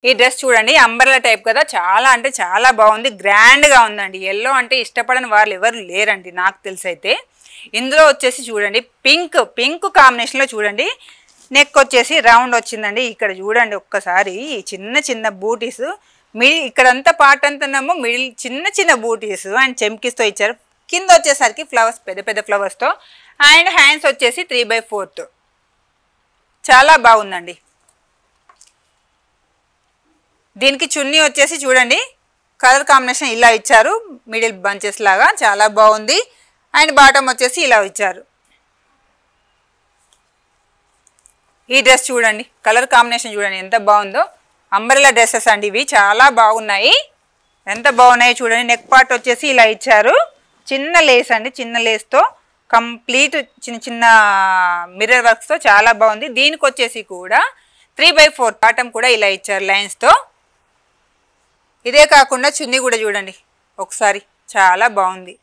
ఈ డ్రెస్ చూడండి umbrella type కదా, చాలా అంటే చాలా బాగుంది, గ్రాండ్గా ఉందండి. ఎల్లో అంటే ఇష్టపడని వాళ్ళు ఎవరు లేరండి నాకు తెలిసైతే. ఇందులో వచ్చేసి చూడండి పింక్ కాంబినేషన్లో చూడండి, నెక్ వచ్చేసి రౌండ్ వచ్చిందండి. ఇక్కడ చూడండి ఒక్కసారి చిన్న చిన్న బూటీస్, ఇక్కడంతా పార్ట్ అంతానేమో మిడిల్ చిన్న బూటీస్ అండ్ చెమ్కిస్తో ఇచ్చారు. కింద వచ్చేసరికి ఫ్లవర్స్ పెద్ద పెద్ద ఫ్లవర్స్తో అండ్ హ్యాండ్స్ వచ్చేసి 3/4. చాలా బాగుందండి. దీనికి చున్నీ వచ్చేసి చూడండి కలర్ కాంబినేషన్ ఇలా ఇచ్చారు, మిడిల్ బంచెస్ లాగా, చాలా బాగుంది. అండ్ బాటమ్ వచ్చేసి ఇలా ఇచ్చారు. ఈ డ్రెస్ చూడండి కలర్ కాంబినేషన్ చూడండి ఎంత బాగుందో. అంబ్రెల్లా డ్రెస్సెస్ అండి ఇవి, చాలా బాగున్నాయి. ఎంత బాగున్నాయి చూడండి. నెక్ పార్ట్ వచ్చేసి ఇలా ఇచ్చారు, చిన్న లేస్ అండి, చిన్న లేస్తో కంప్లీట్ చిన్న మిర్రర్ వర్క్స్తో చాలా బాగుంది. దీనికి వచ్చేసి కూడా 3/4 బాటమ్ కూడా ఇలా ఇచ్చారు లైన్స్తో. ఇదే కాకుండా చున్నీ కూడా చూడండి ఒకసారి, చాలా బాగుంది.